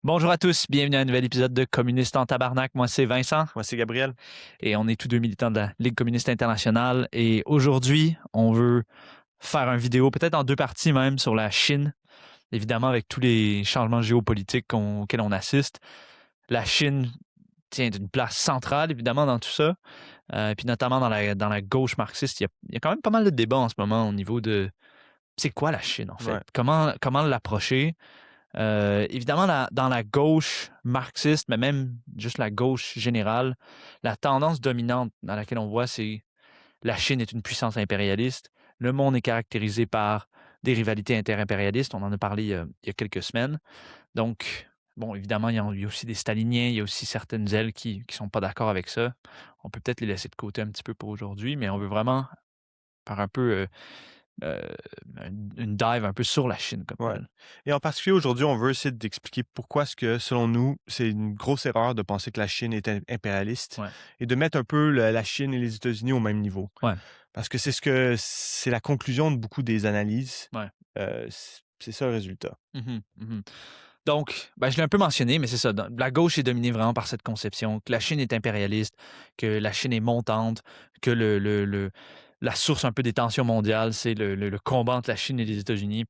Bonjour à tous, bienvenue à un nouvel épisode de Communiste en tabarnak. Moi, c'est Vincent Moi, c'est Gabriel. et on est tous deux militants de la Ligue communiste internationale. Et aujourd'hui, on veut faire une vidéo, peut-être en deux parties même, sur la Chine. Évidemment, avec tous les changements géopolitiques auxquels on assiste, la Chine tient une place centrale, évidemment, dans tout ça. Et puis notamment dans la gauche marxiste, il y a quand même pas mal de débats en ce moment au niveau de c'est quoi la Chine, en fait? Ouais. Comment l'approcher? Évidemment, dans la gauche marxiste, mais même juste la gauche générale, la tendance dominante dans laquelle on voit, c'est la Chine est une puissance impérialiste. Le monde est caractérisé par des rivalités interimpérialistes. On en a parlé il y a quelques semaines. Donc, bon, évidemment, il y a aussi des staliniens, il y a aussi certaines ailes qui ne sont pas d'accord avec ça. On peut peut-être les laisser de côté un petit peu pour aujourd'hui, mais on veut vraiment faire un peu euh, une dive un peu sur la Chine comme Ouais. telle. Et en particulier, aujourd'hui, on veut essayer d'expliquer pourquoi est-ce que, selon nous, c'est une grosse erreur de penser que la Chine est impérialiste Ouais, et de mettre un peu la Chine et les États-Unis au même niveau. ouais, Parce que c'est la conclusion de beaucoup des analyses. ouais. C'est ça le résultat. Mhm, mhm. Donc, ben, je l'ai un peu mentionné, mais c'est ça. La gauche est dominée vraiment par cette conception que la Chine est impérialiste, que la Chine est montante, que la source un peu des tensions mondiales, c'est le combat entre la Chine et les États-Unis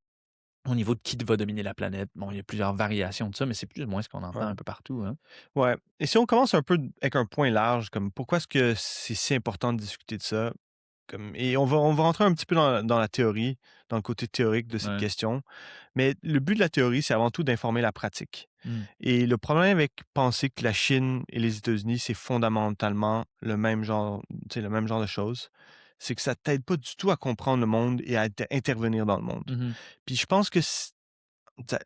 au niveau de qui va dominer la planète. Bon, il y a plusieurs variations de ça, mais c'est plus ou moins ce qu'on entend Ouais. un peu partout, hein. Ouais. Et si on commence un peu avec un point large, comme pourquoi est-ce que c'est si important de discuter de ça? Et on va rentrer un petit peu dans la théorie, dans le côté théorique de cette Ouais. question. Mais le but de la théorie, c'est avant tout d'informer la pratique. Mm. Et le problème avec penser que la Chine et les États-Unis, c'est fondamentalement le même genre, tu sais, le même genre de choses, c'est que ça t'aide pas du tout à comprendre le monde et à intervenir dans le monde. Mhm. Puis je pense que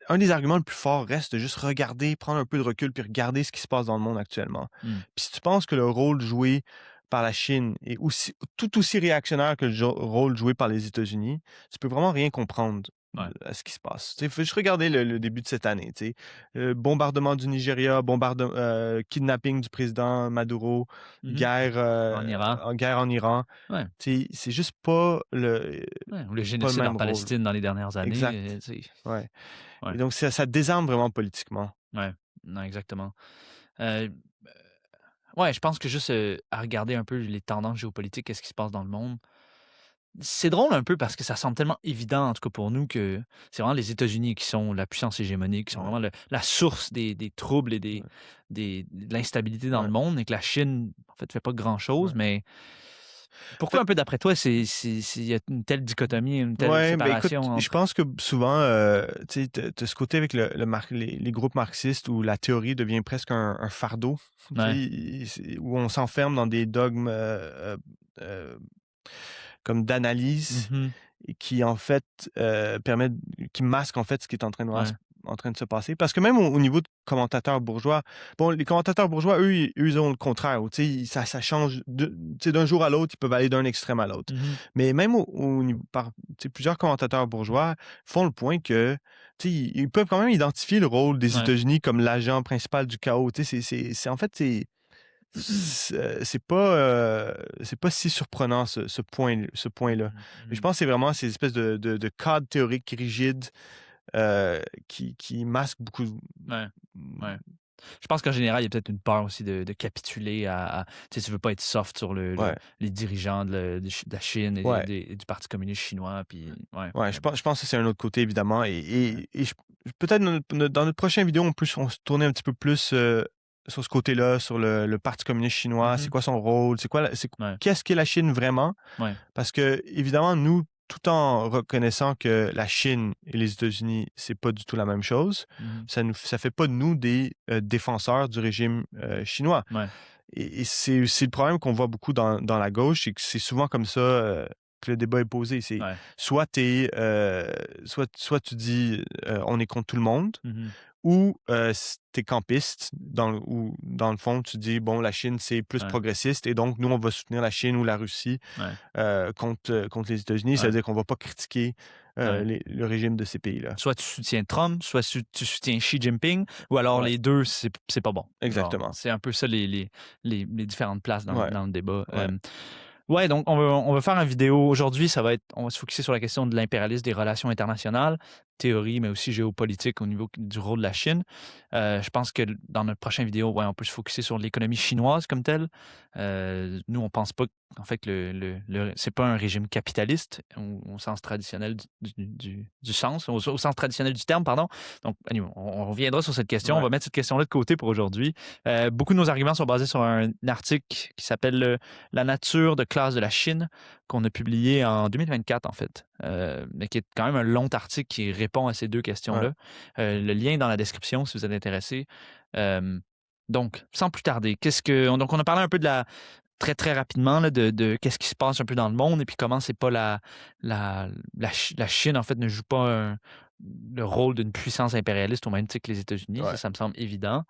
un des arguments le plus forts reste de juste regarder, prendre un peu de recul, puis regarder ce qui se passe dans le monde actuellement. Mm. Puis si tu penses que le rôle joué par la Chine est tout aussi réactionnaire que le rôle joué par les États-Unis, tu peux vraiment rien comprendre Ouais. à ce qui se passe. Il faut juste regarder le début de cette année. Tu sais. Bombardement du Nigeria, kidnapping du président Maduro, Mhm. En Iran. guerre en Iran. Ouais. Tu sais, c'est juste pas Ouais. Ou le pas le génocide en même rôle. Palestine dans les dernières années. Exact. Ouais. Ouais. Et donc, ça désarme vraiment politiquement. Ouais. Non, exactement. Euh, Ouais, je pense que juste à regarder un peu les tendances géopolitiques, qu'est-ce qui se passe dans le monde, c'est drôle un peu parce que ça semble tellement évident, en tout cas pour nous, que c'est vraiment les États-Unis qui sont la puissance hégémonique, qui sont Ouais, vraiment la source des troubles et ouais, de l'instabilité dans le ouais, monde et que la Chine, en fait, fait pas grand-chose. ouais. Mais En pourquoi fait, un peu d'après toi, il y a une telle dichotomie, une telle ouais, ben écoute, séparation je entre... pense que souvent, tu sais, t'as ce côté avec les groupes marxistes où la théorie devient presque un fardeau, tu Ouais, sais, où on s'enferme dans des dogmes euh, comme d'analyse mhm, et qui en fait permettent, qui masquent en fait ce qui est ouais, en train de se passer. Parce que même au niveau de commentateurs bourgeois, bon, les commentateurs bourgeois, eux, ils ont le contraire. Tu sais, ça change tu sais, d'un jour à l'autre, ils peuvent aller d'un extrême à l'autre. mhm, Mais même au niveau, tu sais, plusieurs commentateurs bourgeois font le point que tu sais, ils peuvent quand même identifier le rôle des ouais. États-Unis comme l'agent principal du chaos. Tu sais, en fait, c'est pas si surprenant ce point-là. Mhm, Mais je mhm, pense que c'est vraiment ces espèces de cadres théoriques rigides qui masquent beaucoup. ouais, ouais. Je pense qu'en général, il y a peut-être une peur aussi de capituler tu sais, tu veux pas être soft sur Ouais, les dirigeants de la Chine ouais, et du Parti communiste chinois, puis ouais, ouais. mais bon. Je pense que c'est un autre côté, évidemment. Ouais. Peut-être dans notre prochaine vidéo, on se tourner un petit peu plus sur ce côté-là, sur le Parti communiste chinois. C'est Mhm. quoi son rôle? Ouais, Qu'est-ce qu'est la Chine vraiment? ouais. Parce que, évidemment, nous, tout en reconnaissant que la Chine et les États-Unis, c'est pas du tout la même chose, Mhm. ça fait pas de nous des défenseurs du régime chinois. Ouais, Et c'est le problème qu'on voit beaucoup dans la gauche, c'est que c'est souvent comme ça que le débat est posé. C'est ouais. soit tu dis on est contre tout le monde, Mhm. ou t'es campiste, ou dans le fond, tu dis bon, la Chine, c'est plus Ouais, progressiste, et donc nous, on va soutenir la Chine ou la Russie ouais, contre les États-Unis. ouais, C'est-à-dire qu'on va pas critiquer ouais. le régime de ces pays-là. Soit tu soutiens Trump, soit tu soutiens Xi Jinping, ou alors Ouais, les deux, c'est pas bon. Genre, exactement. c'est un peu ça les différentes places Ouais, dans le débat. ouais, Ouais, donc on va faire une vidéo aujourd'hui. On va se focaliser sur la question de l'impérialisme des relations internationales. théorie, mais aussi géopolitique au niveau du rôle de la Chine. Je pense que dans notre prochaine vidéo, ouais, on peut se focuser sur l'économie chinoise comme telle. Nous, on pense pas en fait que c'est pas un régime capitaliste au sens traditionnel du sens, au sens traditionnel du terme, pardon. Donc, anyway, on reviendra sur cette question. On Ouais. va mettre cette question-là de côté pour aujourd'hui. Beaucoup de nos arguments sont basés sur un article qui s'appelle La nature de classe de la Chine, qu'on a publié en 2024, en fait, mais qui est quand même un long article qui répond à ces deux questions-là. Le lien est dans la description si vous êtes intéressé. Donc, sans plus tarder, donc on a parlé un peu de très, très rapidement là, de qu'est-ce qui se passe un peu dans le monde et puis comment c'est pas la Chine, en fait, ne joue pas le rôle d'une puissance impérialiste au même titre que les États-Unis. Ouais. Ça me semble évident.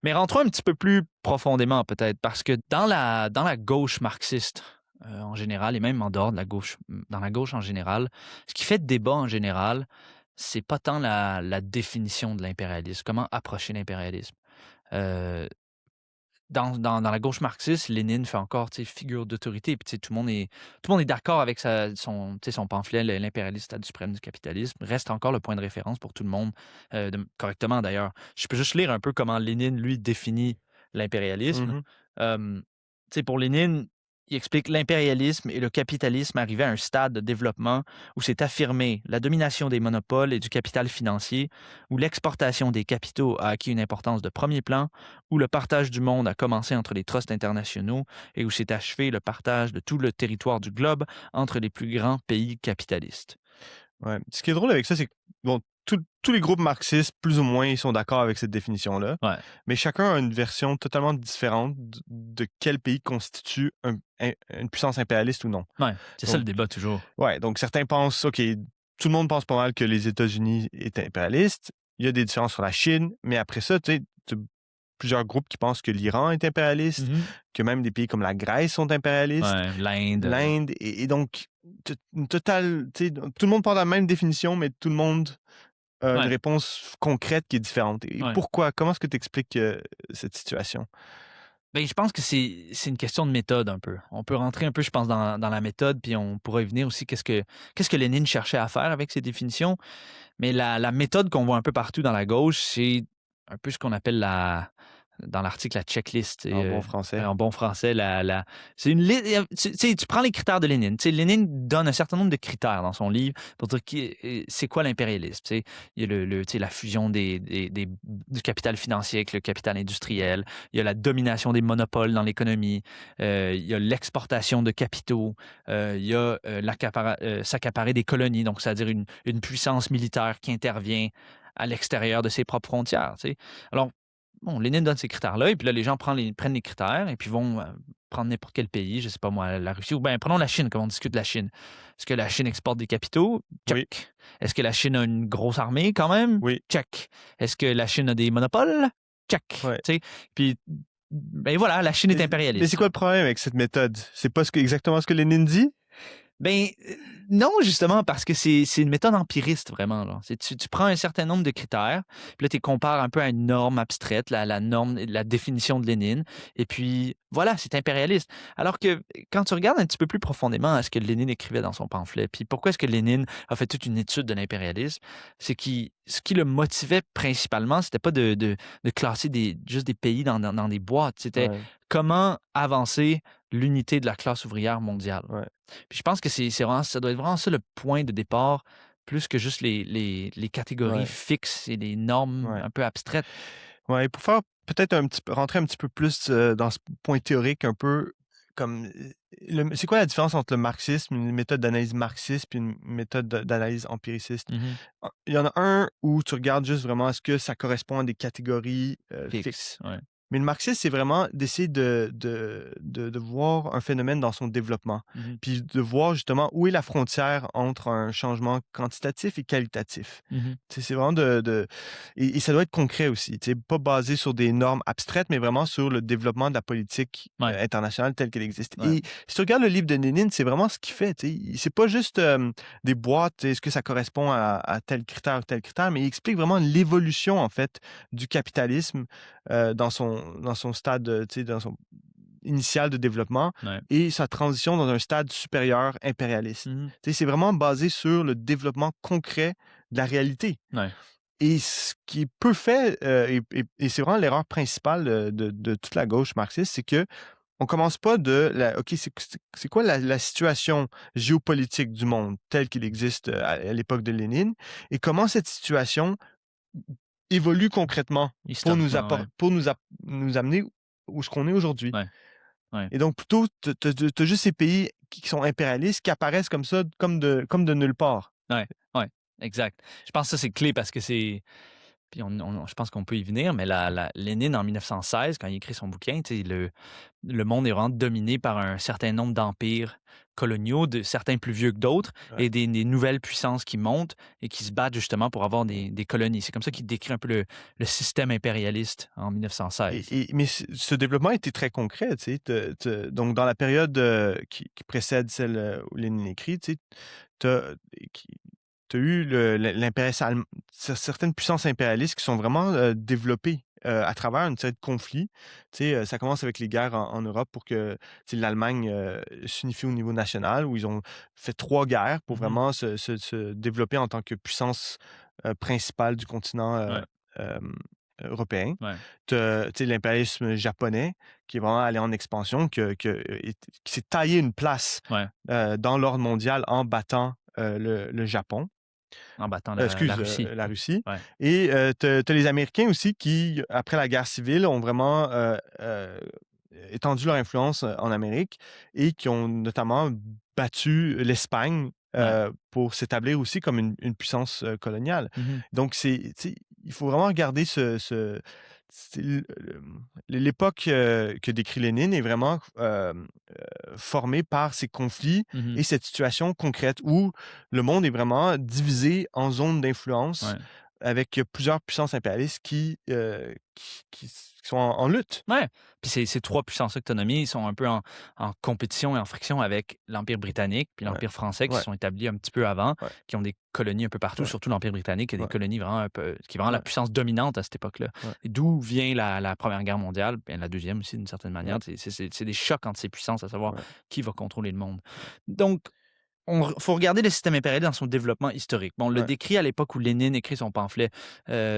Mais rentrons un petit peu plus profondément, peut-être, parce que dans la gauche marxiste, en général, et même en dehors de dans la gauche en général, ce qui fait débat en général, c'est pas tant la définition de l'impérialisme, comment approcher l'impérialisme. Euh, dans la gauche marxiste, Lénine fait encore figure d'autorité. Puis tout le monde est d'accord avec son pamphlet, L'impérialisme, stade suprême du capitalisme, reste encore le point de référence pour tout le monde, correctement d'ailleurs. Je peux juste lire un peu comment Lénine, lui, définit l'impérialisme. Mhm. Pour Lénine, il explique l'impérialisme et le capitalisme arrivaient à un stade de développement où s'est affirmée la domination des monopoles et du capital financier, où l'exportation des capitaux a acquis une importance de premier plan, où le partage du monde a commencé entre les trusts internationaux et où s'est achevé le partage de tout le territoire du globe entre les plus grands pays capitalistes. Ouais. Ce qui est drôle avec ça, c'est que bon, tous les groupes marxistes, plus ou moins, ils sont d'accord avec cette définition-là. Ouais. Mais chacun a une version totalement différente de quel pays constitue une puissance impérialiste ou non. Ouais, c'est ça le débat toujours. Ouais, donc certains pensent, OK, tout le monde pense pas mal que les États-Unis est impérialiste. Il y a des différences sur la Chine, mais après ça, tu sais, plusieurs groupes qui pensent que l'Iran est impérialiste, que même des pays comme la Grèce sont impérialistes, Ouais, l'Inde. l'Inde, et donc, une totale, tu sais, tout le monde parle de la même définition, mais tout le monde a une Ouais. réponse concrète qui est différente. Et Ouais. pourquoi? Comment est-ce que tu expliques cette situation? Ben, je pense que c'est une question de méthode un peu. On peut rentrer un peu, je pense, dans la méthode, puis on pourra y venir aussi qu'est-ce que Lénine cherchait à faire avec ses définitions. Mais la méthode qu'on voit un peu partout dans la gauche, c'est un peu ce qu'on appelle dans l'article la checklist. En bon français. En bon français, c'est une liste. Tu prends les critères de Lénine. Lénine donne un certain nombre de critères dans son livre pour dire c'est quoi l'impérialisme. Il y a la fusion du capital financier avec le capital industriel. Il y a la domination des monopoles dans l'économie. Il y a l'exportation de capitaux. Il y a s'accaparer des colonies, donc c'est-à-dire une puissance militaire qui intervient à l'extérieur de ses propres frontières. Alors, bon, Lénine donne ces critères-là, et puis là, les gens prennent les critères et puis vont prendre n'importe quel pays, je sais pas moi, la Russie, ou bien prenons la Chine, comme on discute de la Chine. Est-ce que la Chine exporte des capitaux? Check. Oui. Est-ce que la Chine a une grosse armée quand même? Oui. Check. Est-ce que la Chine a des monopoles? Check. Ouais. Puis, ben voilà, la Chine est impérialiste. Mais c'est quoi le problème avec cette méthode? C'est pas exactement ce que Lénine dit? Ben non, justement, parce que c'est une méthode empiriste, vraiment. Là. Tu prends un certain nombre de critères, puis là, tu les compares un peu à une norme abstraite, la norme, la définition de Lénine, et puis voilà, c'est impérialiste. Alors que quand tu regardes un petit peu plus profondément à ce que Lénine écrivait dans son pamphlet, puis pourquoi est-ce que Lénine a fait toute une étude de l'impérialisme, c'est ce qui le motivait principalement, c'était pas de classer juste des pays dans des boîtes, c'était comment avancer l'unité de la classe ouvrière mondiale. Ouais. Puis je pense que ça doit être vraiment ça le point de départ, plus que juste les catégories fixes et les normes un peu abstraites. Ouais, pour faire peut-être rentrer un petit peu plus dans ce point théorique, un peu comme c'est quoi la différence entre le marxisme, une méthode d'analyse marxiste, puis une méthode d'analyse empiriciste? Il y en a un où tu regardes juste vraiment est-ce que ça correspond à des catégories fixes. Ouais. Mais le marxisme, c'est vraiment d'essayer de voir un phénomène dans son développement, puis de voir justement où est la frontière entre un changement quantitatif et qualitatif. C'est vraiment et ça doit être concret aussi, pas basé sur des normes abstraites, mais vraiment sur le développement de la politique internationale telle qu'elle existe. Et si tu regardes le livre de Lénine, c'est vraiment ce qu'il fait. C'est pas juste des boîtes, est-ce que ça correspond à tel critère ou tel critère, mais il explique vraiment l'évolution, en fait, du capitalisme dans son stade, dans son initial de développement et sa transition dans un stade supérieur impérialiste. C'est vraiment basé sur le développement concret de la réalité. Ouais. Et ce qui est peu fait, et c'est vraiment l'erreur principale de toute la gauche marxiste, c'est que on commence pas OK, c'est quoi la situation géopolitique du monde tel qu'il existe à l'époque de Lénine, et comment cette situation évolue concrètement pour Historiquement, ouais. nous amener où ce qu'on est aujourd'hui. Ouais. Ouais. Et donc, plutôt, t'as juste ces pays qui sont impérialistes qui apparaissent comme ça, comme de nulle part. Ouais. Ouais. Exact. Je pense que ça, c'est clé parce que c'est. Puis je pense qu'on peut y venir, mais Lénine, en 1916, quand il écrit son bouquin, tu sais, le monde est vraiment dominé par un certain nombre d'empires coloniaux, certains plus vieux que d'autres, Ouais. et des nouvelles puissances qui montent et qui se battent justement pour avoir des colonies. C'est comme ça qu'il décrit un peu le système impérialiste en 1916. Mais ce développement était très concret, tu sais. Donc, dans la période qui précède celle où Lénine écrit, tu sais, t'as eu certaines puissances impérialistes qui sont vraiment développées à travers une série de conflits. Tu sais, ça commence avec les guerres en Europe pour que l'Allemagne s'unifie au niveau national, où ils ont fait 3 guerres pour vraiment se développer en tant que puissance principale du continent Ouais. euh, européen. Ouais. Tu sais, l'impérialisme japonais qui est vraiment allé en expansion, qui s'est taillé une place Ouais. dans l'ordre mondial en battant le Japon. En battant la Russie. La Russie. Ouais. Et t'as les Américains aussi qui, après la guerre civile, ont vraiment étendu leur influence en Amérique et qui ont notamment battu l'Espagne pour s'établir aussi comme une puissance coloniale. Mhm. Donc, tu sais, il faut vraiment regarder l'époque que décrit Lénine est vraiment formée par ces conflits Mhm. et cette situation concrète où le monde est vraiment divisé en zones d'influence Ouais. avec plusieurs puissances impérialistes qui sont en lutte. Ouais. Puis ces 3 puissances autonomies, ils sont un peu en compétition et en friction avec l'Empire britannique puis Ouais. l'Empire français qui Ouais. se sont établis un petit peu avant, Ouais. qui ont des colonies un peu partout, Ouais. surtout l'Empire britannique, qui a des Ouais. colonies vraiment un peu, qui est vraiment la Ouais. puissance dominante à cette époque-là. Ouais. Et d'où vient la Première Guerre mondiale, bien la Deuxième aussi d'une certaine manière. Ouais. C'est des chocs entre ces puissances, à savoir Ouais. qui va contrôler le monde. Donc, faut regarder le système impérial dans son développement historique. Bon, on le Ouais. décrit à l'époque où Lénine écrit son pamphlet.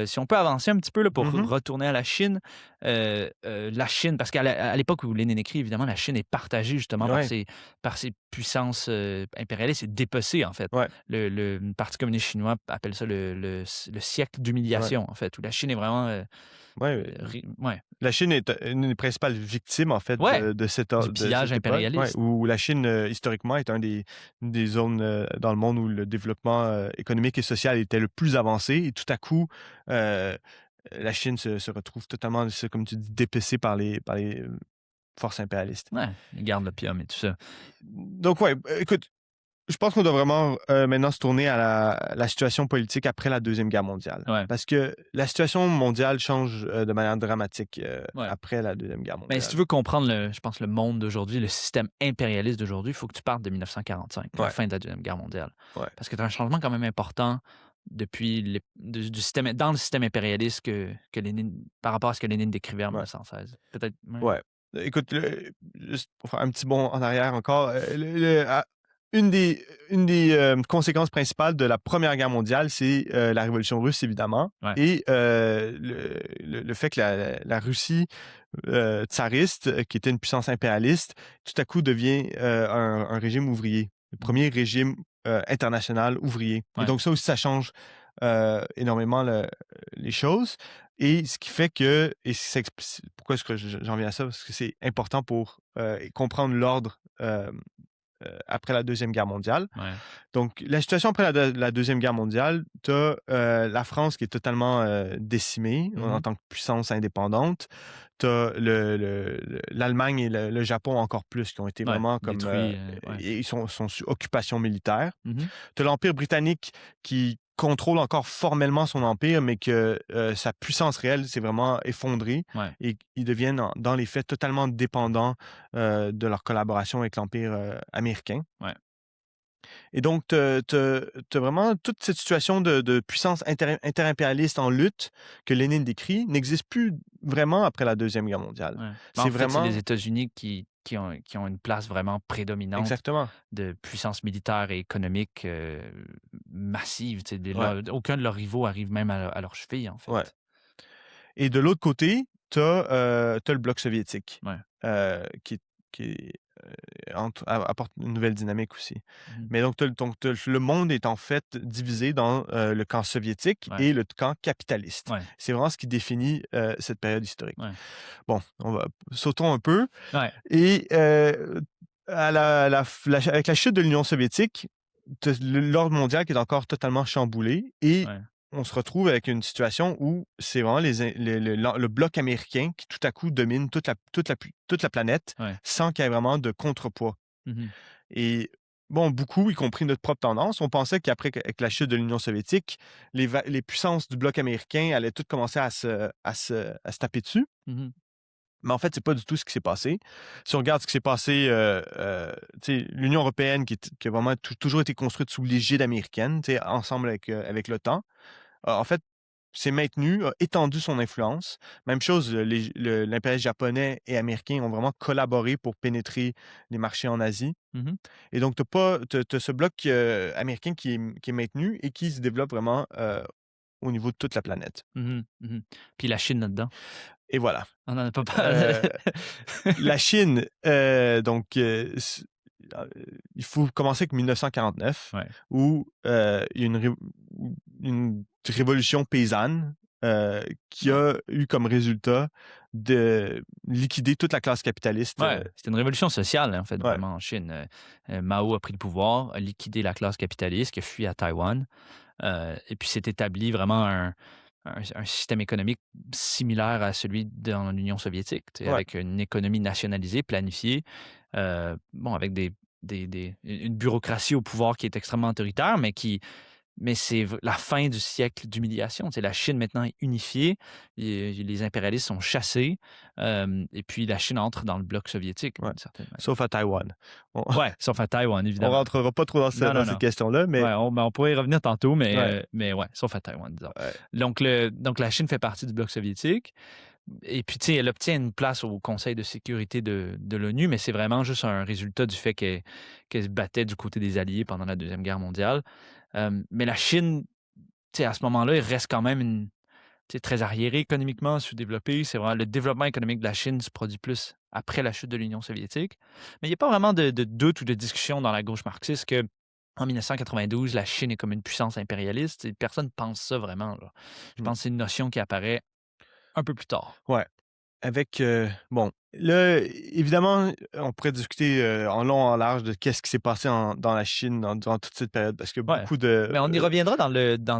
Si on peut avancer un petit peu là, pour Mhm. retourner à la Chine, la Chine, parce qu'à l'époque où Lénine écrit, évidemment, la Chine est partagée justement Ouais. par ses puissances impérialistes et dépecée, en fait. Ouais. Le Parti communiste chinois appelle ça le siècle d'humiliation, en fait, où la Chine est vraiment... Ouais. ouais. La Chine est une des principales victimes, en fait, Ouais, de cette du pillage époque, impérialiste. où la Chine, historiquement, est une des zones dans le monde où le développement économique et social était le plus avancé. Et tout à coup, la Chine se retrouve totalement, comme tu dis, dépecée par les forces impérialistes. Ouais, ils gardent l'opium et tout ça. Donc, ouais, écoute, je pense qu'on doit vraiment maintenant se tourner à la situation politique après la Deuxième Guerre mondiale. Ouais. Parce que la situation mondiale change de manière dramatique Ouais. après la Deuxième Guerre mondiale. Mais si tu veux comprendre, je pense, le monde d'aujourd'hui, le système impérialiste d'aujourd'hui, il faut que tu partes de 1945, la Ouais. fin de la Deuxième Guerre mondiale. Ouais. Parce que tu as un changement quand même important depuis du système, dans le système impérialiste que Lénine, par rapport à ce que Lénine décrivait en Ouais. 1916. Peut-être. Ouais. Écoute, juste pour faire un petit bond en arrière encore, une des conséquences principales de la Première Guerre mondiale, c'est la Révolution russe, évidemment, Ouais. et le fait que la Russie tsariste, qui était une puissance impérialiste, tout à coup devient un régime ouvrier, le premier régime international ouvrier. Ouais. Et donc ça aussi, ça change énormément les choses. Et ce qui fait que, pourquoi est-ce que j'en viens à ça? Parce que c'est important pour comprendre l'ordre après la Deuxième Guerre mondiale. Ouais. Donc, la situation après la Deuxième Guerre mondiale, tu as la France qui est totalement décimée en tant que puissance indépendante. Tu as l'Allemagne et le Japon encore plus, qui ont été vraiment comme... détruits. Ils sont sous occupation militaire. Mhm. Tu as l'Empire britannique qui contrôle encore formellement son empire, mais que sa puissance réelle s'est vraiment effondrée Ouais. et ils deviennent, dans les faits, totalement dépendants de leur collaboration avec l'Empire américain. Ouais. Et donc, tu as vraiment toute cette situation de puissance interimpérialiste en lutte que Lénine décrit n'existe plus vraiment après la Deuxième Guerre mondiale. Ouais. C'est En fait, c'est vraiment... les États-Unis qui ont une place vraiment prédominante Exactement. de puissance militaire et économique massive. Ouais. Aucun de leurs rivaux arrive même à leur cheville, en Ouais. fait. Et de l'autre côté, tu as le bloc soviétique, Ouais. qui apporte une nouvelle dynamique aussi. Mhm. Mais donc, le monde est en fait divisé dans le camp soviétique Ouais. et le camp capitaliste. Ouais. C'est vraiment ce qui définit cette période historique. Ouais. Bon, sautons un peu. Ouais. Et avec la chute de l'Union soviétique, l'ordre mondial qui est encore totalement chamboulé et Ouais. on se retrouve avec une situation où c'est vraiment le bloc américain qui tout à coup domine toute la planète Ouais. sans qu'il y ait vraiment de contrepoids. Mhm. Et bon, beaucoup, y compris notre propre tendance, on pensait qu'après avec la chute de l'Union soviétique, les puissances du bloc américain allaient toutes commencer à se taper dessus. Mhm. Mais en fait, c'est pas du tout ce qui s'est passé. Si on regarde ce qui s'est passé, l'Union européenne qui a vraiment toujours été construite sous l'égide américaine, ensemble avec l'OTAN, en fait, s'est maintenu, a étendu son influence. Même chose, l'impérialisme japonais et américain ont vraiment collaboré pour pénétrer les marchés en Asie. Mhm. Et donc, tu as ce bloc américain qui est maintenu et qui se développe vraiment au niveau de toute la planète. Mhm. Mhm. Puis la Chine là-dedans. Et voilà. On n'en a pas parlé. La Chine, il faut commencer avec 1949, Ouais. où il y a une révolution paysanne qui a eu comme résultat de liquider toute la classe capitaliste. Ouais, c'était une révolution sociale, en fait, Ouais. vraiment, en Chine. Mao a pris le pouvoir, a liquidé la classe capitaliste qui a fui à Taïwan. Et puis s'est établi vraiment un système économique similaire à celui dans l'Union soviétique, Ouais. avec une économie nationalisée, planifiée, avec une bureaucratie au pouvoir qui est extrêmement autoritaire, mais c'est la fin du siècle d'humiliation. La Chine maintenant est unifiée, les impérialistes sont chassés, et puis la Chine entre dans le bloc soviétique, Ouais. d'une certaine manière. Sauf à Taïwan. Ouais, sauf à Taïwan, On évidemment. rentrera pas trop dans Non. cette question-là, mais Ouais, on pourrait y revenir tantôt, ouais. mais ouais, sauf à Taïwan, disons. Ouais. Donc la Chine fait partie du bloc soviétique. Et puis, tu sais, elle obtient une place au Conseil de sécurité de l'ONU, mais c'est vraiment juste un résultat du fait qu'elle se battait du côté des Alliés pendant la Deuxième Guerre mondiale. Mais la Chine, tu sais, à ce moment-là, il reste quand même très arriérée économiquement, sous-développée. C'est vraiment le développement économique de la Chine se produit plus après la chute de l'Union soviétique. Mais il n'y a pas vraiment de doute ou de discussion dans la gauche marxiste que en 1992, la Chine est comme une puissance impérialiste. Et personne ne pense ça vraiment, là. Je pense que c'est une notion qui apparaît un peu plus tard. Ouais. Avec, bon, là, évidemment, on pourrait discuter en long, en large de qu'est-ce qui s'est passé dans la Chine durant toute cette période, parce que Ouais, beaucoup de... mais on y reviendra dans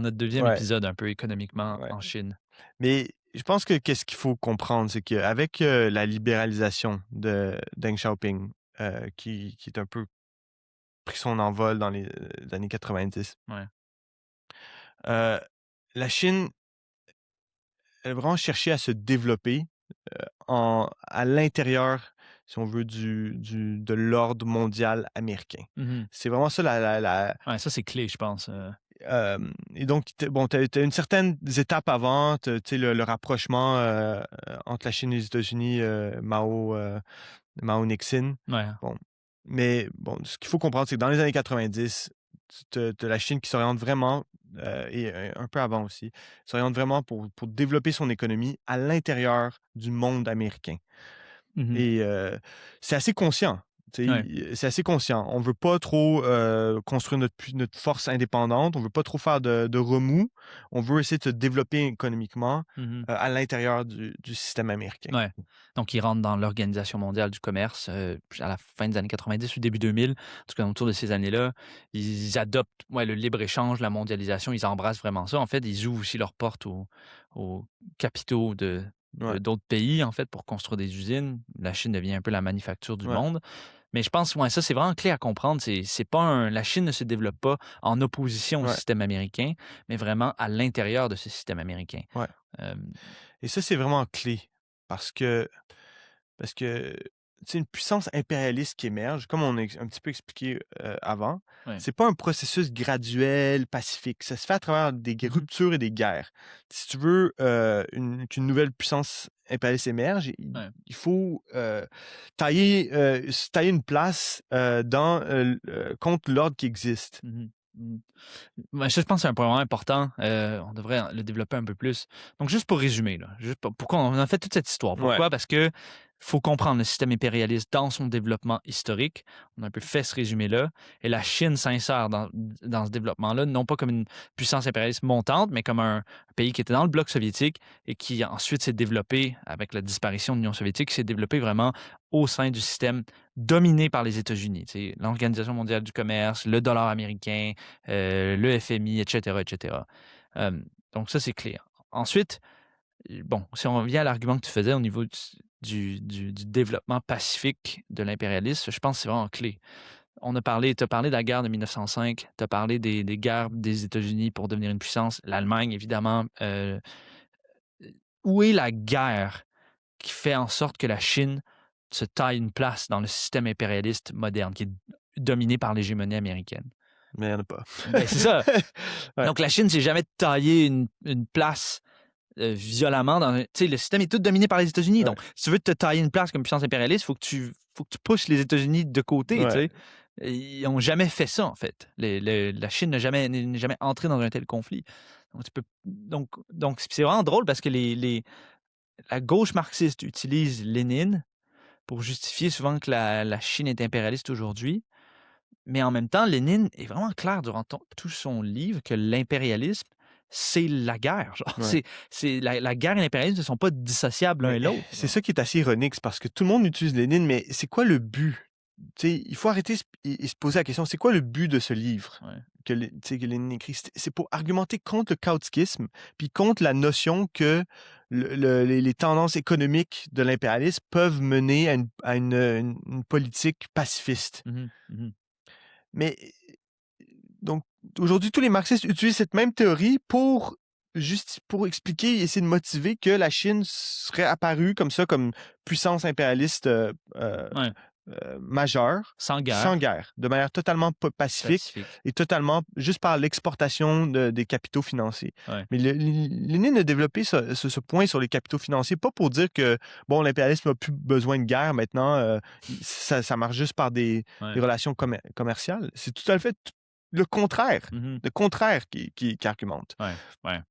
notre deuxième ouais, épisode un peu économiquement ouais. en Chine. Mais je pense que qu'est-ce qu'il faut comprendre, c'est qu'avec la libéralisation de Deng Xiaoping, qui est un peu pris son envol dans les années 90, Ouais. la Chine, elle a vraiment cherché à se développer à l'intérieur, si on veut, de l'ordre mondial américain. Mhm. C'est vraiment ça Ouais, ça, c'est clé, je pense. et donc, bon, tu as une certaine étape avant, tu sais, le rapprochement entre la Chine et les États-Unis, Mao-Nixon. Ouais. Bon. Mais bon, ce qu'il faut comprendre, c'est que dans les années 90, tu as la Chine qui s'oriente vraiment, et un peu avant aussi, s'oriente vraiment pour développer son économie à l'intérieur du monde américain. Mhm. Et c'est assez conscient. Ouais. C'est assez conscient. On veut pas trop construire notre force indépendante. On veut pas trop faire de remous. On veut essayer de se développer économiquement Mhm. à l'intérieur du système américain. Ouais. Donc, ils rentrent dans l'Organisation mondiale du commerce à la fin des années 90 ou début 2000, en tout cas autour de ces années-là. Ils adoptent le libre-échange, la mondialisation, ils embrassent vraiment ça. En fait, ils ouvrent aussi leurs portes aux capitaux Ouais. d'autres pays, en fait, pour construire des usines. La Chine devient un peu la manufacture du Ouais. monde. Mais je pense, ça, c'est vraiment clé à comprendre. C'est pas la Chine ne se développe pas en opposition au Ouais. système américain, mais vraiment à l'intérieur de ce système américain. Ouais. Euh, Et ça, c'est vraiment clé parce que une puissance impérialiste qui émerge, comme on a un petit peu expliqué avant, Ouais. c'est pas un processus graduel, pacifique. Ça se fait à travers des ruptures et des guerres. Si tu veux qu'une nouvelle puissance impérialiste émerge, il faut se tailler une place contre l'ordre qui existe. Ouais, ça, je pense que c'est un point vraiment important. On devrait le développer un peu plus. Donc, juste pour résumer, là, pourquoi on a fait toute cette histoire? Pourquoi? Ouais. Parce que faut comprendre le système impérialiste dans son développement historique. On a un peu fait ce résumé-là. Et la Chine s'insère dans ce développement-là, non pas comme une puissance impérialiste montante, mais comme un pays qui était dans le bloc soviétique et qui ensuite s'est développé, avec la disparition de l'Union soviétique, s'est développé vraiment au sein du système dominé par les États-Unis. L'Organisation mondiale du commerce, le dollar américain, le FMI, etc., etc. Donc ça, c'est clair. Ensuite, bon, si on revient à l'argument que tu faisais au niveau du développement pacifique de l'impérialisme, je pense que c'est vraiment clé. Tu as parlé de la guerre de 1905, tu as parlé des guerres des États-Unis pour devenir une puissance, l'Allemagne, évidemment. Où est la guerre qui fait en sorte que la Chine se taille une place dans le système impérialiste moderne, qui est dominé par l'hégémonie américaine? Mais il n'y en a pas. Ben, c'est ça. Ouais. Donc, la Chine ne s'est jamais taillé une place violemment. Tu sais, le système est tout dominé par les États-Unis. Ouais. Donc, si tu veux te tailler une place comme puissance impérialiste, il faut que tu pousses les États-Unis de côté. Ouais. Tu sais. Ils n'ont jamais fait ça, en fait. La Chine n'est jamais entrée dans un tel conflit. Donc c'est vraiment drôle parce que la gauche marxiste utilise Lénine pour justifier souvent que la Chine est impérialiste aujourd'hui. Mais en même temps, Lénine est vraiment clair durant tout son livre que l'impérialisme, c'est la guerre. Genre. Ouais. La guerre et l'impérialisme ne sont pas dissociables l'un et l'autre. C'est ça qui est assez ironique, c'est parce que tout le monde utilise Lénine, mais c'est quoi le but? T'sais, il faut arrêter et se poser la question, c'est quoi le but de ce livre que Lénine écrit? C'est pour argumenter contre le kautskisme, puis contre la notion que les tendances économiques de l'impérialisme peuvent mener à une politique pacifiste. Mais donc, aujourd'hui, tous les marxistes utilisent cette même théorie pour expliquer et essayer de motiver que la Chine serait apparue comme ça, comme puissance impérialiste majeure, sans guerre, de manière totalement pacifique et totalement juste par l'exportation des capitaux financiers. Ouais. Mais Lénine a développé ce point sur les capitaux financiers, pas pour dire que bon, l'impérialisme n'a plus besoin de guerre maintenant, ça marche juste par des relations commerciales. C'est tout à fait le contraire, qui argumente. Ouais.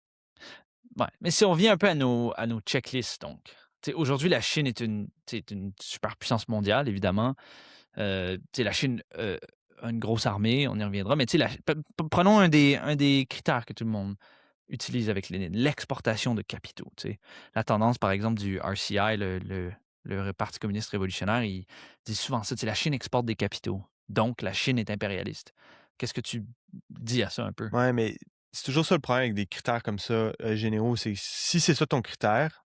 Mais si on revient un peu à nos checklists, donc. Aujourd'hui, la Chine est une superpuissance mondiale, évidemment. La Chine a une grosse armée, on y reviendra, mais prenons un des critères que tout le monde utilise avec Lénine, l'exportation de capitaux. La tendance, par exemple, du RCI, le Parti communiste révolutionnaire, il dit souvent ça, la Chine exporte des capitaux, donc la Chine est impérialiste. Qu'est-ce que tu dis à ça un peu? Ouais, mais c'est toujours ça le problème avec des critères comme ça généraux, c'est si c'est ça ton critère,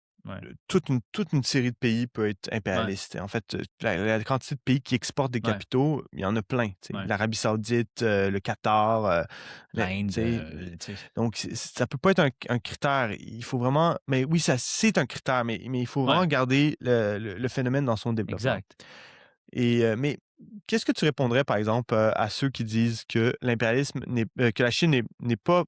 toute une série de pays peut être impérialiste. En fait, la quantité de pays qui exportent des capitaux, il y en a plein. L'Arabie Saoudite, le Qatar, l'Inde. Donc, ça peut pas être un critère. Il faut vraiment. Mais oui, c'est un critère, mais il faut vraiment garder le phénomène dans son développement. Exact. Mais qu'est-ce que tu répondrais, par exemple, à ceux qui disent que l'impérialisme que la Chine n'est pas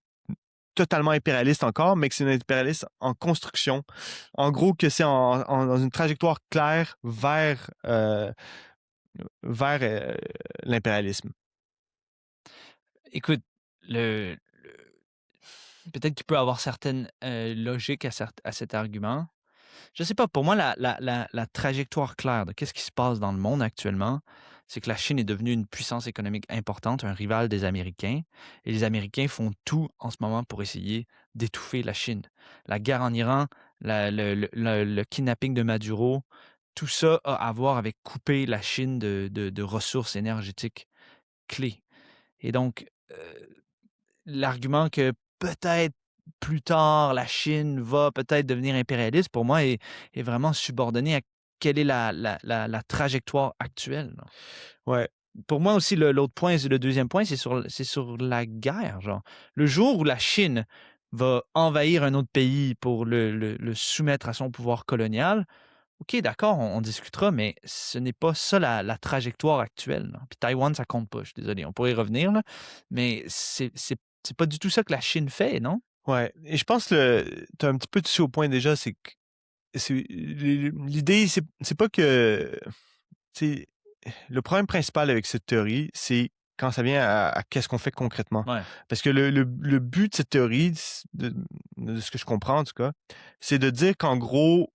totalement impérialiste encore, mais que c'est un impérialiste en construction. En gros, que c'est dans une trajectoire claire vers l'impérialisme. Écoute, peut-être qu'il peut avoir certaines logiques à cet argument. Je sais pas, pour moi, la trajectoire claire de qu'est-ce qui se passe dans le monde actuellement, c'est que la Chine est devenue une puissance économique importante, un rival des Américains, et les Américains font tout en ce moment pour essayer d'étouffer la Chine. La guerre en Iran, le kidnapping de Maduro, tout ça a à voir avec couper la Chine de ressources énergétiques clés. Et donc, l'argument que peut-être plus tard, la Chine va peut-être devenir impérialiste, pour moi, est vraiment subordonné à quelle est la trajectoire actuelle. Là. Ouais. Pour moi aussi, l'autre point, le deuxième point, c'est sur la guerre. Genre. Le jour où la Chine va envahir un autre pays pour le soumettre à son pouvoir colonial, OK, d'accord, on discutera, mais ce n'est pas ça la trajectoire actuelle, là. Puis Taïwan, ça compte pas, je suis désolé. On pourrait y revenir, là, mais c'est pas du tout ça que la Chine fait, non? Ouais, et je pense que tu as un petit peu touché au point déjà, c'est que l'idée, c'est pas que... tu sais, le problème principal avec cette théorie, c'est quand ça vient à qu'est-ce qu'on fait concrètement. Ouais. Parce que le but de cette théorie, de ce que je comprends en tout cas, c'est de dire qu'en gros,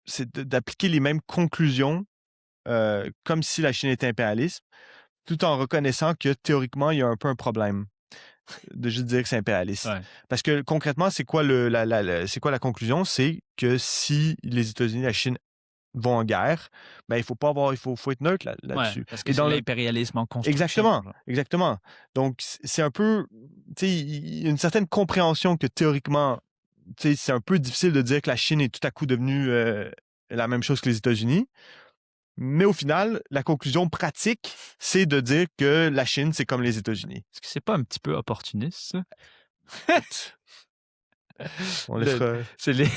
c'est d'appliquer les mêmes conclusions comme si la Chine était impérialiste, tout en reconnaissant que théoriquement, il y a un peu un problème de juste dire que c'est impérialiste. Ouais. Parce que concrètement, c'est quoi c'est quoi la conclusion? C'est que si les États-Unis et la Chine vont en guerre, ben, il faut être neutre Ouais, là-dessus. parce que Et c'est dans le l'impérialisme en construction, Exactement, genre. exactement. Donc, c'est un peu, tu sais, il y a une certaine compréhension que théoriquement, tu sais, c'est un peu difficile de dire que la Chine est tout à coup devenue la même chose que les États-Unis. Mais au final, la conclusion pratique, c'est de dire que la Chine, c'est comme les États-Unis. Est-ce que c'est pas un petit peu opportuniste, ça? On Le laissera. c'est les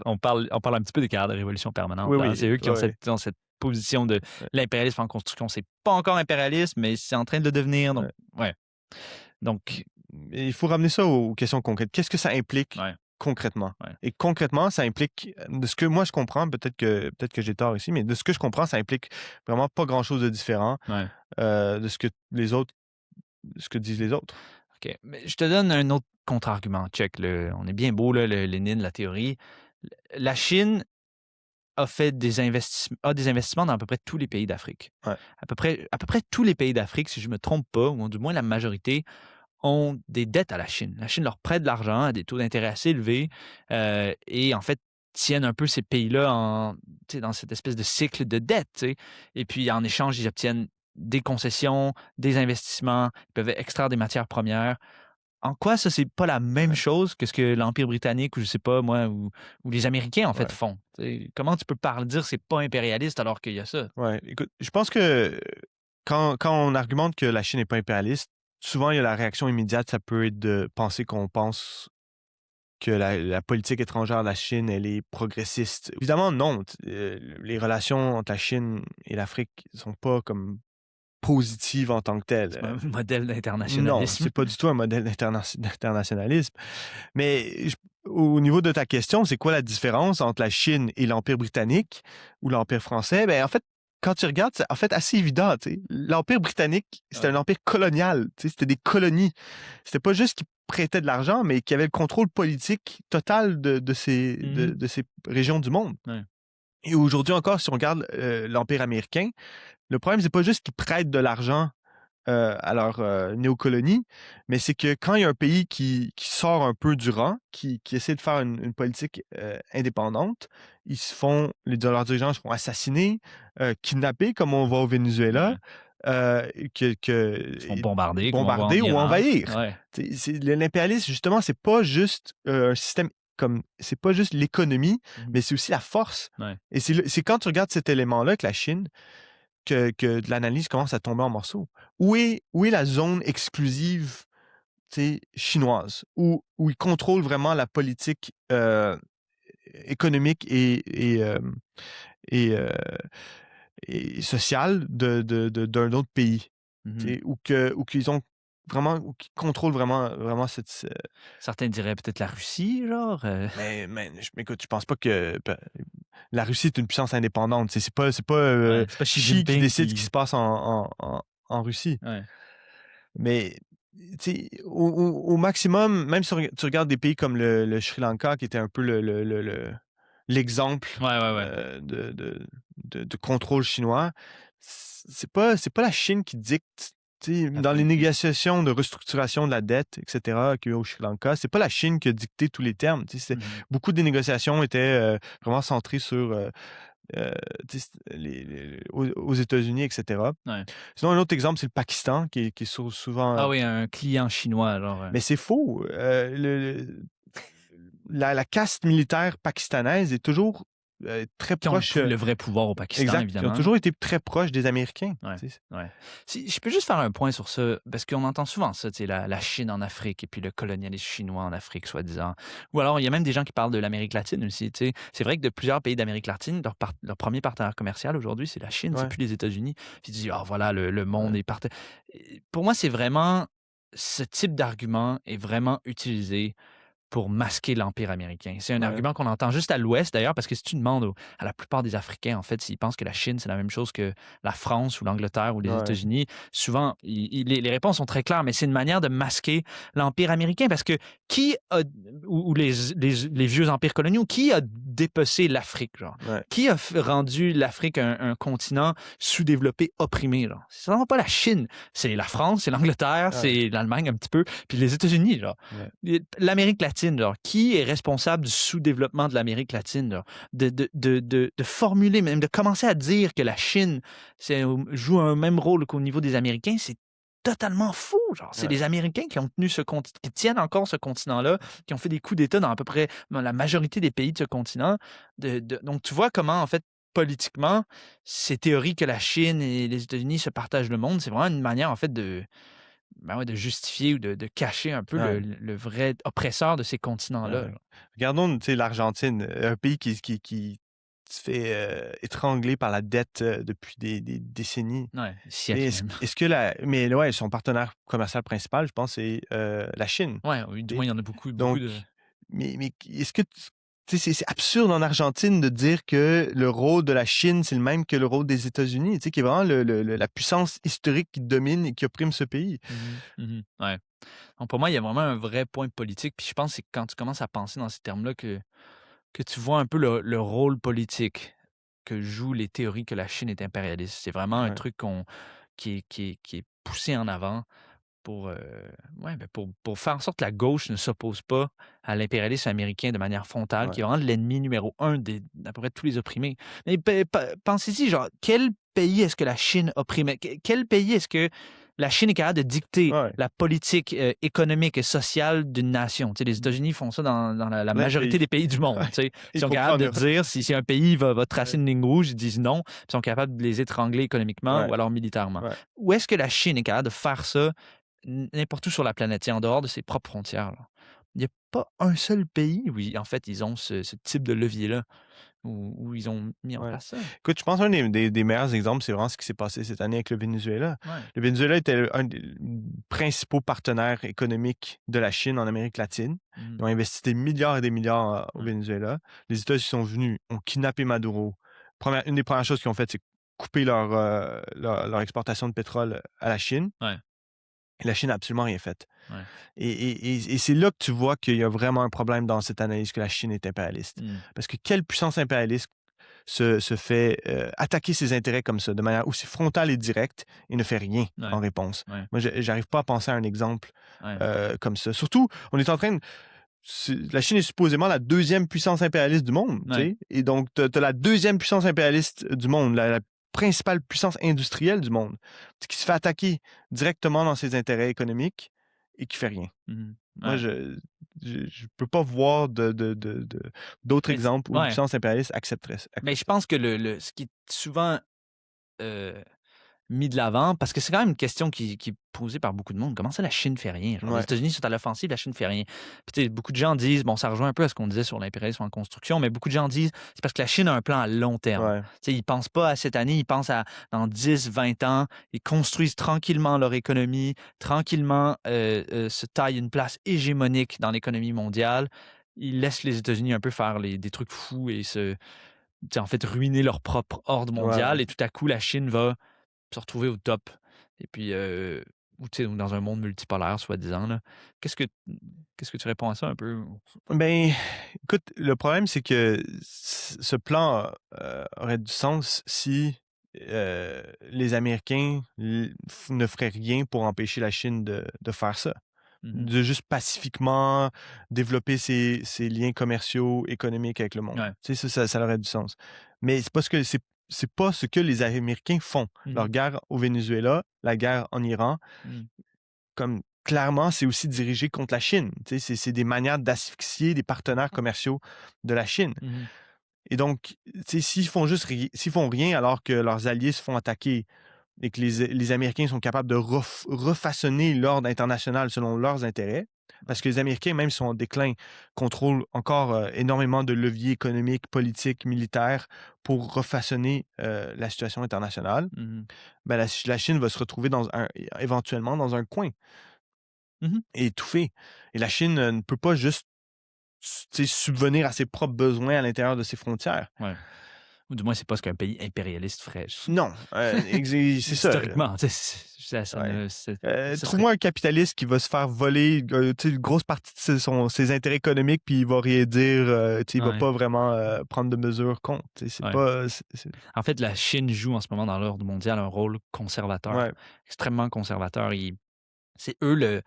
on parle un petit peu des carrières de révolution permanente, Oui, là, hein. oui, C'est eux qui ont oui. cette position de Ouais, l'impérialisme en construction. C'est pas encore impérialiste, mais c'est en train de le devenir, donc ouais. ouais. Donc Mais il faut ramener ça aux questions concrètes. Qu'est-ce que ça implique ouais, concrètement? ouais, Et concrètement, ça implique, de ce que moi je comprends, peut-être que j'ai tort ici, mais de ce que je comprends, ça implique vraiment pas grand-chose de différent ouais. de ce que disent les autres. OK. Mais je te donne un autre contre-argument. Check, on est bien beau, là, le Lénine, la théorie. La Chine a des investissements dans à peu près tous les pays d'Afrique. Ouais. À peu près tous les pays d'Afrique, si je ne me trompe pas, ou du moins la majorité, ont des dettes à la Chine. La Chine leur prête de l'argent à des taux d'intérêt assez élevés et en fait tiennent un peu ces pays-là dans cette espèce de cycle de dette. Tu sais. Et puis en échange, ils obtiennent des concessions, des investissements, ils peuvent extraire des matières premières. En quoi ça, c'est pas la même Ouais. chose que ce que l'Empire britannique ou je sais pas moi, ou les Américains en fait Ouais. font? Tu sais, comment tu peux dire que c'est pas impérialiste alors qu'il y a ça? Ouais. Écoute, je pense que quand on argumente que la Chine n'est pas impérialiste, souvent il y a la réaction immédiate, ça peut être de penser qu'on pense que la politique étrangère de la Chine, elle est progressiste. Évidemment, non. Les relations entre la Chine et l'Afrique sont pas comme positives en tant que telles. C'est pas un modèle Non, d'internationalisme. c'est pas du tout un modèle d'internationalisme. Mais au niveau de ta question, c'est quoi la différence entre la Chine et l'Empire britannique ou l'Empire français? Ben, en fait, quand tu regardes, c'est en fait assez évident. Tu sais. L'Empire britannique, c'était Ouais. un empire colonial. Tu sais, c'était des colonies. C'était pas juste qu'ils prêtaient de l'argent, mais qu'ils avaient le contrôle politique total Mhm. de ces régions du monde. Ouais. Et aujourd'hui encore, si on regarde l'Empire américain, le problème, c'est pas juste qu'ils prêtent de l'argent à leur néocolonies, mais c'est que quand il y a un pays qui sort un peu du rang, qui essaie de faire une politique indépendante, leurs dirigeants se font assassiner, kidnapper, comme on voit au Venezuela, Ouais. Ils se font bombarder comme on voit en bombarder ou Iran. envahir. Ouais. L'impérialisme, justement, c'est pas juste un système comme, c'est pas juste l'économie, Mhm. mais c'est aussi la force. Ouais. Et c'est quand tu regardes cet élément-là que la Chine, que de l'analyse commence à tomber en morceaux. Où est la zone exclusive, tu sais, chinoise, où ils contrôlent vraiment la politique économique et, euh, et sociale d'un autre pays, tu Mhm. sais, ou qu'ils ont vraiment, ou qu'ils contrôlent vraiment Certains diraient peut-être la Russie, genre. mais écoute, je pense pas que la Russie est une puissance indépendante. C'est pas Ouais, c'est pas Xi Xi qui Jinping décide ce qui qui. se passe en Russie. Ouais. Mais tu sais, au maximum, même si tu regardes des pays comme le Sri Lanka, qui était un peu l'exemple Ouais, ouais, ouais. de contrôle chinois, c'est pas la Chine qui dicte. Tu sais, La dans les politique. négociations de restructuration de la dette, etc., qu'il y a eu au Sri Lanka, c'est pas la Chine qui a dicté tous les termes. Tu sais, Mhm. beaucoup des négociations étaient vraiment centrées sur tu sais, aux États-Unis, etc. Ouais. Sinon, un autre exemple, c'est le Pakistan, qui est souvent. Ah oui, un client chinois, genre. Mais c'est faux. La caste militaire pakistanaise est toujours très Qui ont proches. le vrai pouvoir au Pakistan, Exact. Ils ont évidemment. toujours été très proches des Américains. Ouais, tu sais. ouais. Si je peux juste faire un point sur ça, parce qu'on entend souvent ça, tu sais, la Chine en Afrique et puis le colonialisme chinois en Afrique, soi-disant. Ou alors, il y a même des gens qui parlent de l'Amérique latine aussi, tu sais. C'est vrai que de plusieurs pays d'Amérique latine, leur premier partenaire commercial aujourd'hui, c'est la Chine, c'est Ouais. plus les États-Unis. Puis tu dis: «Ah voilà, le monde Ouais. est parti». Pour moi, c'est vraiment ce type d'argument est vraiment utilisé pour masquer l'Empire américain. C'est un Ouais. argument qu'on entend juste à l'Ouest, d'ailleurs, parce que si tu demandes à la plupart des Africains, en fait, s'ils pensent que la Chine, c'est la même chose que la France ou l'Angleterre ou les Ouais. États-Unis, souvent, les réponses sont très claires, mais c'est une manière de masquer l'Empire américain parce que qui a, ou les vieux empires coloniaux, qui a dépecé l'Afrique, genre? Ouais. Qui a rendu l'Afrique un continent sous-développé, opprimé, genre? C'est vraiment pas la Chine, c'est la France, c'est l'Angleterre, Ouais. c'est l'Allemagne un petit peu, puis les États-Unis, genre. Ouais. L'Amérique latine, genre, qui est responsable du sous-développement de l'Amérique latine? Genre? De formuler, même de commencer à dire que la Chine joue un même rôle qu'au niveau des Américains, c'est totalement fou. Genre. C'est Ouais. les Américains qui ont tenu qui tiennent encore ce continent-là, qui ont fait des coups d'État dans à peu près la majorité des pays de ce continent. Donc, tu vois comment, en fait, politiquement, ces théories que la Chine et les États-Unis se partagent le monde, c'est vraiment une manière, en fait, de justifier ou de cacher un peu Ouais. le vrai oppresseur de ces continents-là. Ouais. Regardons, tu sais, l'Argentine, un pays qui se fait étrangler par la dette depuis des décennies. Ouais, Et siècle même. est-ce que mais ouais, son partenaire commercial principal, je pense, c'est la Chine. Ouais, oui, du Tu sais. moins, il y en a beaucoup Donc, de mais est-ce que tu sais, c'est absurde en Argentine de dire que le rôle de la Chine, c'est le même que le rôle des États-Unis, tu sais, qui est vraiment la puissance historique qui domine et qui opprime ce pays. Ouais. Donc, pour moi, il y a vraiment un vrai point politique, puis je pense que c'est quand tu commences à penser dans ces termes-là que tu vois un peu le rôle politique que jouent les théories que la Chine est impérialiste. C'est vraiment un Ouais. truc qui est poussé en avant pour, ouais, ben, pour faire en sorte que la gauche ne s'oppose pas à l'impérialisme américain de manière frontale, qui Ouais. est vraiment l'ennemi numéro un d'à peu près tous les opprimés. Mais pensez-y, genre, quel pays est-ce que la Chine opprime? Quel pays est-ce que la Chine est capable de dicter Ouais. la politique économique et sociale d'une nation? Tu sais, les Mmh. États-Unis font ça dans la Plein de majorité pays. des pays du monde. Ouais. Tu sais. Ils Y sont compris en capables de Europe. dire si un pays va tracer Ouais. une ligne rouge, ils disent non, puis ils sont capables de les étrangler économiquement Ouais. ou alors militairement. Ouais. Où est-ce que la Chine est capable de faire ça n'importe où sur la planète, en dehors de ses propres frontières, là? Il y a pas un seul pays où en fait, ils ont ce type de levier-là, où ils ont mis en Ouais. place ça. Écoute, je pense qu'un des meilleurs exemples, c'est vraiment ce qui s'est passé cette année avec le Venezuela. Ouais. Le Venezuela était un des principaux partenaires économiques de la Chine en Amérique latine. Mmh. Ils ont investi des milliards et des milliards au Ouais. Venezuela. Les États-Unis sont venus, ont kidnappé Maduro. Une des premières choses qu'ils ont faites, c'est couper leur exportation de pétrole à la Chine. Ouais. Et la Chine n'a absolument rien fait. Ouais. Et c'est là que tu vois qu'il y a vraiment un problème dans cette analyse que la Chine est impérialiste. Mmh. Parce que quelle puissance impérialiste se fait attaquer ses intérêts comme ça, de manière aussi frontale et directe, et ne fait rien Ouais. en réponse? Ouais. Moi, j'arrive pas à penser à un exemple Ouais. comme ça. Surtout, on est en train de... La Chine est supposément la deuxième puissance impérialiste du monde, tu Ouais. sais. Et donc, tu as la deuxième puissance impérialiste du monde, la principale puissance industrielle du monde, qui se fait attaquer directement dans ses intérêts économiques et qui fait rien. Mmh. Moi, Ouais. je peux pas voir d'autres Mais exemples où une ouais. puissance impérialiste accepterait ça. Mais je pense que ce qui est souvent, heu mis de l'avant, parce que c'est quand même une question qui est posée par beaucoup de monde. Comment ça, la Chine fait rien? Genre, les Ouais. États-Unis sont à l'offensive, la Chine fait rien. Puis, tu sais, beaucoup de gens disent, bon, ça rejoint un peu à ce qu'on disait sur l'impérialisme en construction, mais beaucoup de gens disent, c'est parce que la Chine a un plan à long terme. Ouais. Tu sais, ils pensent pas à cette année, ils pensent à dans 10, 20 ans, ils construisent tranquillement leur économie, tranquillement se taillent une place hégémonique dans l'économie mondiale. Ils laissent les États-Unis un peu faire des trucs fous et tu sais, en fait, ruiner leur propre ordre Ouais. mondial. Et tout à coup, la Chine va se retrouver au top et puis, ou tu sais, dans un monde multipolaire soi-disant là. Qu'est-ce que tu réponds à ça un peu? Ben, écoute, le problème, c'est que ce plan aurait du sens si les Américains ne feraient rien pour empêcher la Chine de faire ça. Mmh. De juste pacifiquement développer ses liens commerciaux, économiques avec le monde. Ouais. Tu sais, ça aurait du sens. Mais c'est pas ce que les Américains font. Leur Mmh. guerre au Venezuela, la guerre en Iran, Mmh. comme clairement, c'est aussi dirigé contre la Chine. Tu sais, c'est des manières d'asphyxier des partenaires commerciaux de la Chine. Mmh. Et donc, s'ils font rien alors que leurs alliés se font attaquer et que les Américains sont capables de refaçonner l'ordre international selon leurs intérêts, parce que les Américains, même sont en déclin, contrôlent encore énormément de leviers économiques, politiques, militaires pour refaçonner la situation internationale, ben la Chine va se retrouver éventuellement dans un coin et étouffée. Et la Chine ne peut pas juste subvenir à ses propres besoins à l'intérieur de ses frontières. Ouais. Ou du moins, c'est pas ce qu'un pays impérialiste ferait. Non, c'est ça. Historiquement, ça serait... Trouve-moi un capitaliste qui va se faire voler une grosse partie de ses intérêts économiques, puis il va rien dire, il va pas vraiment prendre de mesures contre. En fait, la Chine joue en ce moment dans l'ordre mondial un rôle conservateur, extrêmement conservateur. C'est eux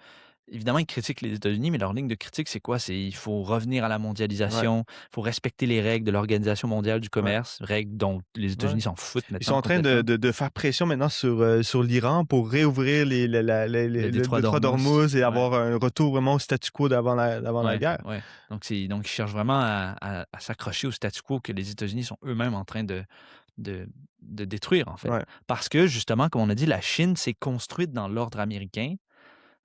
Évidemment, ils critiquent les États-Unis, mais leur ligne de critique, c'est quoi? C'est il faut revenir à la mondialisation, il faut respecter les règles de l'Organisation mondiale du commerce, règles dont les États-Unis s'en foutent maintenant. Ils sont en train de faire pression maintenant sur l'Iran pour réouvrir le détroit d'Ormuz et avoir un retour vraiment au statu quo d'avant la guerre. Ouais. Donc, ils cherchent vraiment à s'accrocher au statu quo que les États-Unis sont eux-mêmes en train de détruire, en fait. Parce que, justement, comme on a dit, la Chine s'est construite dans l'ordre américain.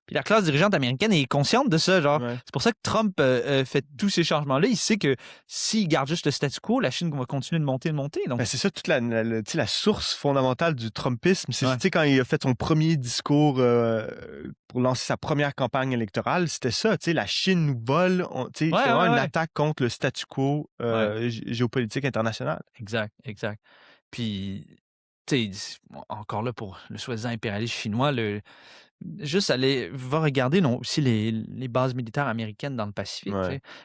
Puis la classe dirigeante américaine est consciente de ça, genre. C'est pour ça que Trump fait tous ces changements-là. Il sait que s'il garde juste le statu quo, la Chine va continuer de monter. Donc... c'est ça, toute la source fondamentale du Trumpisme. C'est quand il a fait son premier discours pour lancer sa première campagne électorale, c'était ça, la Chine nous vole. C'est vraiment une attaque contre le statu quo géopolitique international. Exact. Puis, encore là, pour le soi-disant impérialisme chinois, juste va regarder aussi les bases militaires américaines dans le Pacifique.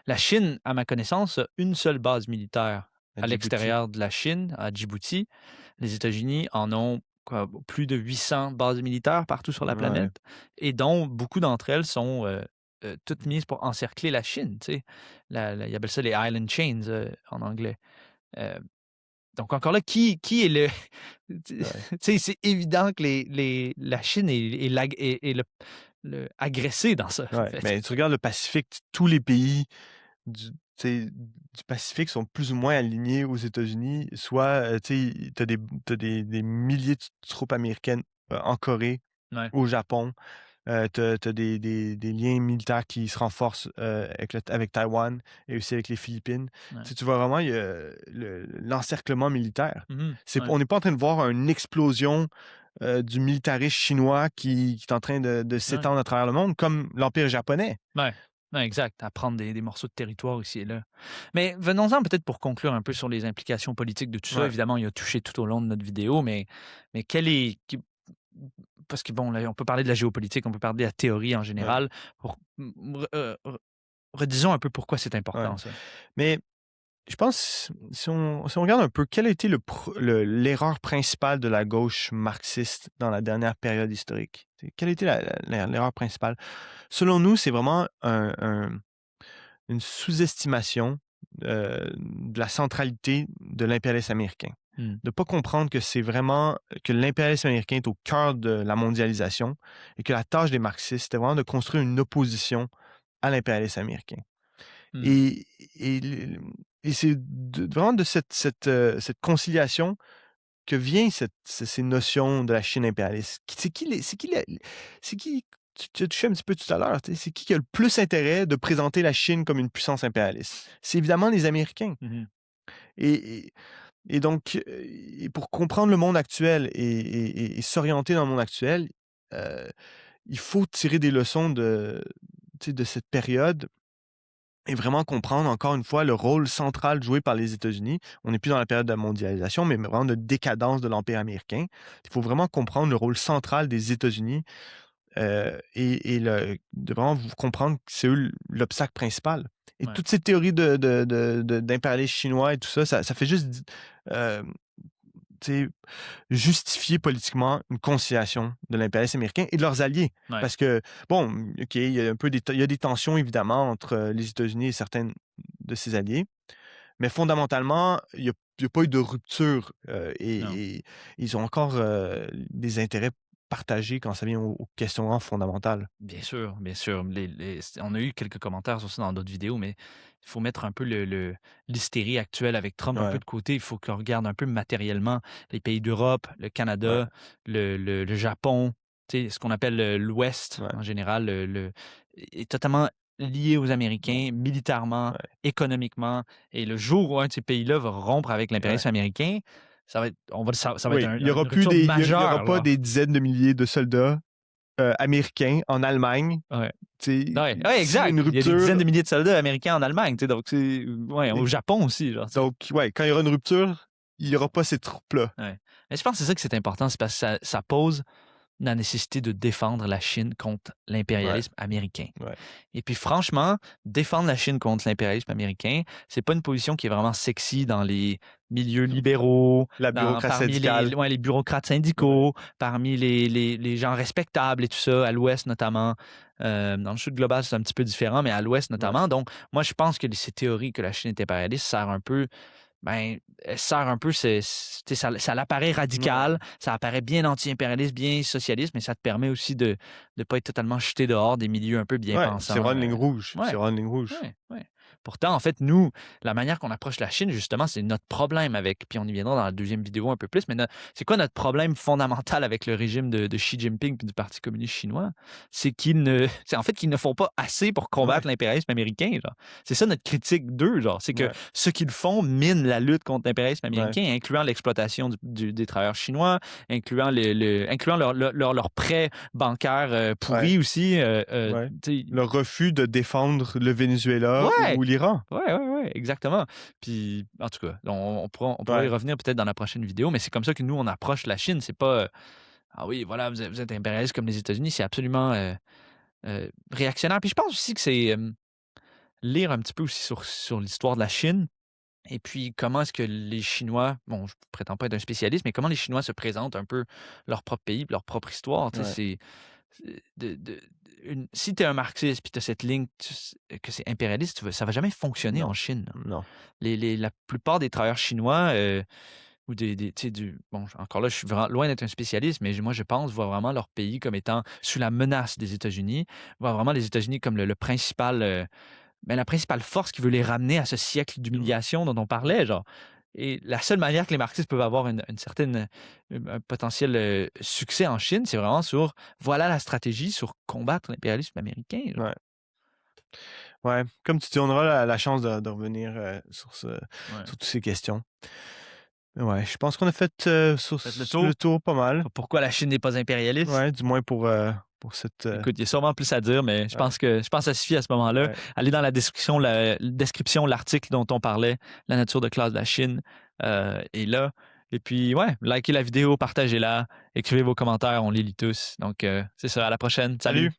La Chine, à ma connaissance, a une seule base militaire à l'extérieur de la Chine, à Djibouti. Les États-Unis en ont plus de 800 bases militaires partout sur la planète, et dont beaucoup d'entre elles sont toutes mises pour encercler la Chine. Ils appellent ça les Island Chains en anglais. Donc, encore là, qui est le... C'est évident que la Chine est le agressé dans ça. En fait. Mais tu regardes le Pacifique, tous les pays du Pacifique sont plus ou moins alignés aux États-Unis. Soit, tu as des milliers de troupes américaines en Corée, au Japon. Tu as des liens militaires qui se renforcent avec Taïwan et aussi avec les Philippines. Tu vois vraiment l'encerclement militaire. On n'est pas en train de voir une explosion du militarisme chinois qui est en train de s'étendre à travers le monde, comme l'Empire japonais. Exact, à prendre des morceaux de territoire ici et là. Mais venons-en peut-être pour conclure un peu sur les implications politiques de tout ça. Évidemment, il a touché tout au long de notre vidéo, mais parce que, bon, là, on peut parler de la géopolitique, on peut parler de la théorie en général. Redisons un peu pourquoi c'est important, ça. Mais je pense, si on regarde un peu, quelle a été l'erreur principale de la gauche marxiste dans la dernière période historique? Quelle a été l'erreur principale? Selon nous, c'est vraiment une sous-estimation de la centralité de l'impérialisme américain. De ne pas comprendre que l'impérialisme américain est au cœur de la mondialisation et que la tâche des marxistes, c'était vraiment de construire une opposition à l'impérialisme américain. Et c'est vraiment de cette conciliation que viennent ces notions de la Chine impérialiste. C'est qui tu as touché un petit peu tout à l'heure, c'est qui a le plus intérêt de présenter la Chine comme une puissance impérialiste? C'est évidemment les Américains. Et donc, pour comprendre le monde actuel et s'orienter dans le monde actuel, il faut tirer des leçons de cette période et vraiment comprendre, encore une fois, le rôle central joué par les États-Unis. On n'est plus dans la période de la mondialisation, mais vraiment de décadence de l'Empire américain. Il faut vraiment comprendre le rôle central des États-Unis et de vraiment comprendre que c'est eux l'obstacle principal. Et toutes ces théories d'impérialisme chinois et tout ça, ça fait juste justifier politiquement une conciliation de l'impérialisme américain et de leurs alliés. Parce que, bon, OK, il y a des tensions, évidemment, entre les États-Unis et certains de ses alliés, mais fondamentalement, il n'y a pas eu de rupture et ils ont encore des intérêts partager quand ça vient aux questionnements fondamentales. Bien sûr, bien sûr. On a eu quelques commentaires aussi dans d'autres vidéos, mais il faut mettre un peu l'hystérie actuelle avec Trump un peu Ouais, de côté. Il faut qu'on regarde un peu matériellement les pays d'Europe, le ouais, Canada, le Japon, tu sais, ce qu'on appelle l'Ouest ouais, en général, est totalement lié aux Américains, militairement, ouais, économiquement. Et le jour où un de ces pays-là va rompre avec ouais. l'impérialisme américain, ça va être Oui, une rupture il y aura majeure, pas là. des dizaines de milliers de soldats américains en Allemagne. Ouais. Tu sais, Ouais, ouais, s'il y a exact. une Il y a des dizaines rupture, de milliers de soldats américains en Allemagne, tu sais, donc c'est ouais, au ex- Japon aussi, genre, tu sais. donc, ouais, quand il y aura une rupture, il n'y aura pas ces troupes-là. Ouais. Mais je pense que c'est ça que c'est important, c'est parce que ça pose la nécessité de défendre la Chine contre Ouais, l'impérialisme américain. ouais. Et puis franchement, défendre la Chine contre l'impérialisme américain, c'est pas une position qui est vraiment sexy dans les milieux libéraux, La bureaucratie parmi syndicale. ouais, les bureaucrates Ouais, syndicaux, parmi les gens respectables et tout ça, à l'Ouest notamment. Dans le Sud global, c'est un petit peu différent, mais à l'Ouest ouais, notamment. Donc, moi, je pense que ces théories que la Chine est impérialiste sert un peu ben, elle sert un peu, ça l'apparaît ouais. radical, ça apparaît bien anti-impérialiste, bien socialiste, mais ça te permet aussi de ne pas être totalement jeté dehors des milieux un peu bien Ouais, c'est pensants. vraiment une ligne rouge. C'est Ouais, vraiment une ligne rouge. ouais, ouais. Pourtant, en fait, nous, la manière qu'on approche la Chine, justement, c'est notre problème avec, puis on y viendra dans la deuxième vidéo un peu plus, mais c'est quoi notre problème fondamental avec le régime de Xi Jinping puis du Parti communiste chinois? C'est en fait qu'ils ne font pas assez pour Ouais, combattre l'impérialisme américain, genre. C'est ça notre critique d'eux, genre. C'est que ouais, ce qu'ils font mine la lutte contre l'impérialisme ouais, américain, incluant l'exploitation des travailleurs chinois, incluant, incluant leurs prêts bancaires ouais, pourris aussi. ouais. Tu sais, Le refus de défendre le Venezuela ouais! ou l'Iran. Ouais, ouais, ouais, exactement. Puis, en tout cas, on pourra y Ouais, revenir peut-être dans la prochaine vidéo, mais c'est comme ça que nous, on approche la Chine. C'est pas, ah oui, voilà, vous êtes impérialiste comme les États-Unis. C'est absolument réactionnaire. Puis je pense aussi que c'est lire un petit peu aussi sur l'histoire de la Chine. Et puis, comment est-ce que les Chinois, bon, je prétends pas être un spécialiste, mais comment les Chinois se présentent un peu leur propre pays, puis leur propre histoire. Tu sais, ouais, si tu es un marxiste, puis tu as cette ligne que c'est impérialiste, ça va jamais fonctionner en non, Chine, là. non. La plupart des travailleurs chinois, ou tu sais, bon, encore là, je suis vraiment loin d'être un spécialiste, mais moi, je pense, voient vraiment leur pays comme étant sous la menace des États-Unis, voient vraiment les États-Unis comme le principal, la principale force qui veut les ramener à ce siècle Ouais, d'humiliation dont on ouais. parlait, genre. Et la seule manière que les marxistes peuvent avoir une certaine, un potentiel succès en Chine, c'est vraiment voilà la stratégie sur combattre l'impérialisme américain, genre. Ouais. Ouais, comme tu dis, on aura la chance de revenir Ouais. sur toutes ces questions. Mais ouais, je pense qu'on a fait Faites le le tour. tour pas mal. Pourquoi la Chine n'est pas impérialiste? Ouais, du moins pour cette. Écoute, il y a sûrement plus à dire, mais Ouais, je pense que ça suffit à ce moment-là. ouais, Allez dans la description, l'article dont on parlait, La nature de classe de la Chine, est là. Et puis, ouais, likez la vidéo, partagez-la, écrivez vos commentaires, on les lit tous. Donc, c'est ça, à la prochaine. Salut! salut!